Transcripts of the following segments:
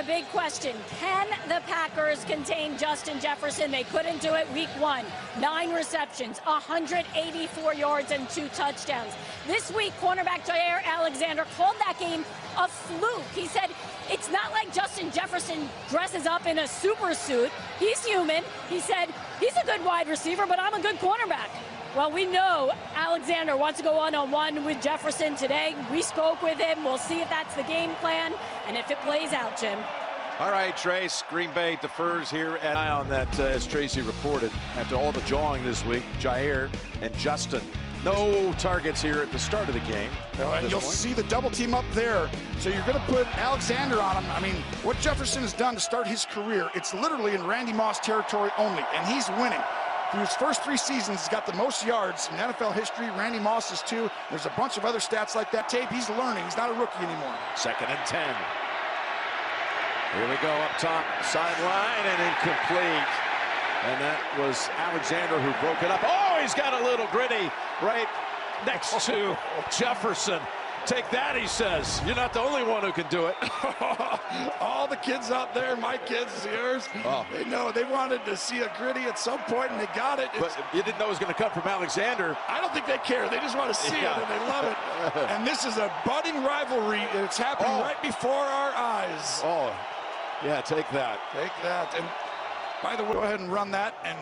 the big question. Can the Packers contain Justin Jefferson? They couldn't do it week 1. 9 receptions, 184 yards, and 2 touchdowns. This week, cornerback Jaire Alexander called that game a fluke. He said, it's not like Justin Jefferson dresses up in a super suit. He's human. He said, he's a good wide receiver, but I'm a good cornerback. Well, we know Alexander wants to go one-on-one with Jefferson today. We spoke with him. We'll see if that's the game plan and if it plays out, Jim. All right, Trace, Green Bay defers here. And eye on that, as Tracy reported, after all the jawing this week, Jaire and Justin. No targets here at the start of the game. And you'll see the double team up there. So you're going to put Alexander on him. I mean, what Jefferson has done to start his career, it's literally in Randy Moss territory only, and he's winning. Through his first 3 seasons, he's got the most yards in NFL history. Randy Moss is 2. There's a bunch of other stats like that. Tape, he's learning. He's not a rookie anymore. 2nd and 10. Here we go up top, sideline, and incomplete. And that was Alexander who broke it up. Oh, he's got a little gritty right next to Jefferson. Take that, he says. You're not the only one who can do it. All the kids out there, my kids, yours, they know they wanted to see a gritty at some point, and they got it. But you didn't know it was going to come from Alexander. I don't think they care. They just want to see it, and they love it. And this is a budding rivalry, and it's happening right before our eyes. Oh, yeah, take that. Take that. And by the way, go ahead and run that, and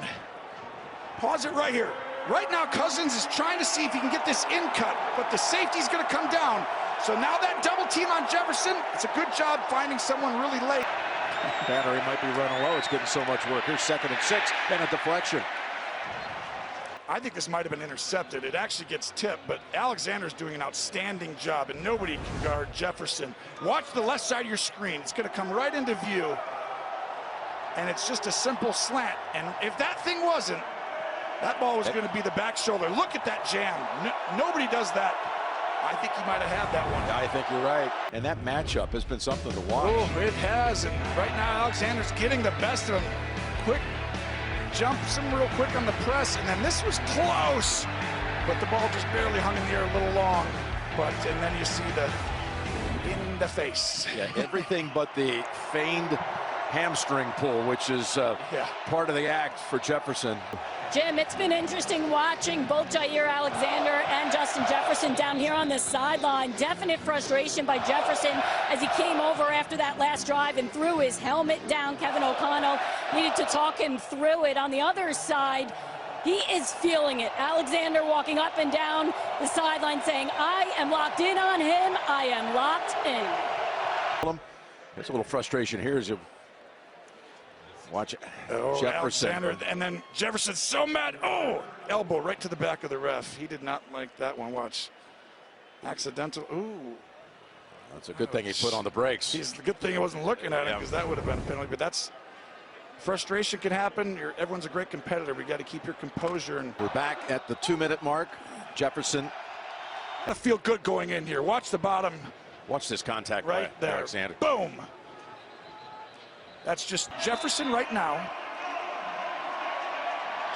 pause it right here. Right now, Cousins is trying to see if he can get this in cut, but the safety's going to come down. So now that double team on Jefferson, it's a good job finding someone really late. Battery might be running low. It's getting so much work. Here's 2nd and 6 and a deflection. I think this might have been intercepted. It actually gets tipped, but Alexander's doing an outstanding job, and nobody can guard Jefferson. Watch the left side of your screen. It's going to come right into view, and it's just a simple slant. And if that thing wasn't, that ball was going to be the back shoulder. Look at that jam. Nobody does that. I think he might have had that one. I think you're right. And that matchup has been something to watch. Oh, it has. And right now, Alexander's getting the best of him. Quick, jumps him real quick on the press. And then this was close. But the ball just barely hung in the air a little long. And then you see the in the face. Yeah, everything but the feigned hamstring pull, which is part of the act for Jefferson. Jim, it's been interesting watching both Jaire Alexander and Justin Jefferson down here on the sideline. Definite frustration by Jefferson as he came over after that last drive and threw his helmet down. Kevin O'Connell needed to talk him through it. On the other side, he is feeling it. Alexander walking up and down the sideline saying, I am locked in on him. I am locked in. There's a little frustration here as you watch Jefferson. Alexander, and then Jefferson's so mad. Oh, elbow right to the back of the ref. He did not like that one. Watch. Accidental. Ooh. That's a good thing he put on the brakes. It's a good thing he wasn't looking at it, because that would have been a penalty. But that's frustration can happen. Everyone's a great competitor. We got to keep your composure. And we're back at the 2-minute mark. Jefferson. I feel good going in here. Watch the bottom. Watch this contact right by there. Alexander. Boom. That's just Jefferson right now.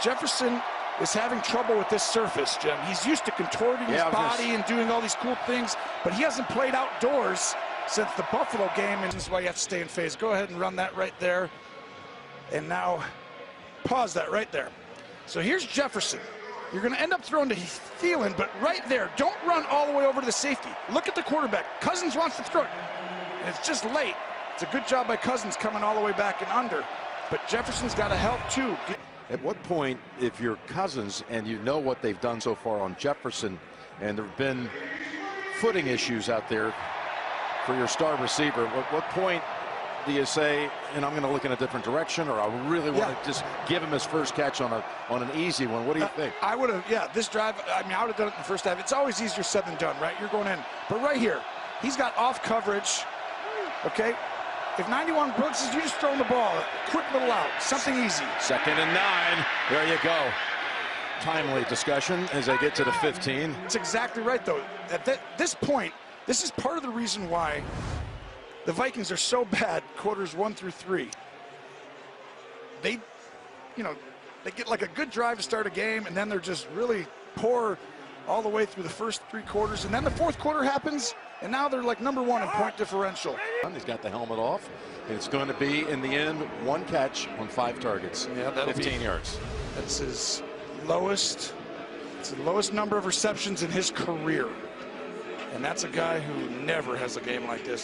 Jefferson is having trouble with this surface, Jim. He's used to contorting his body and doing all these cool things, but he hasn't played outdoors since the Buffalo game, and this is why you have to stay in phase. Go ahead and run that right there. And now pause that right there. So here's Jefferson. You're going to end up throwing to Thielen, but right there, don't run all the way over to the safety. Look at the quarterback. Cousins wants to throw it, and it's just late. It's a good job by Cousins coming all the way back and under, but Jefferson's got to help too. At what point, if you're Cousins and you know what they've done so far on Jefferson, and there have been footing issues out there for your star receiver, at what point do you say, and I'm going to look in a different direction, or I really want to just give him his first catch on an easy one? What do you think? I would have, this drive, I mean, I would have done it in the first half. It's always easier said than done, right? You're going in. But right here, he's got off coverage, okay? If 91 blitzes, you just throw him the ball. A quick little out, something easy. 2nd and 9. There you go. Timely discussion as I get to the 15. It's exactly right, though. At this point, this is part of the reason why the Vikings are so bad quarters 1 through 3. They get like a good drive to start a game, and then they're just really poor all the way through the first 3 quarters. And then the fourth quarter happens, and now they're like #1 in point differential. He's got the helmet off. It's going to be, in the end, 1 catch on 5 targets. Yeah, that'll 15 yards. That's his lowest. It's the lowest number of receptions in his career. And that's a guy who never has a game like this.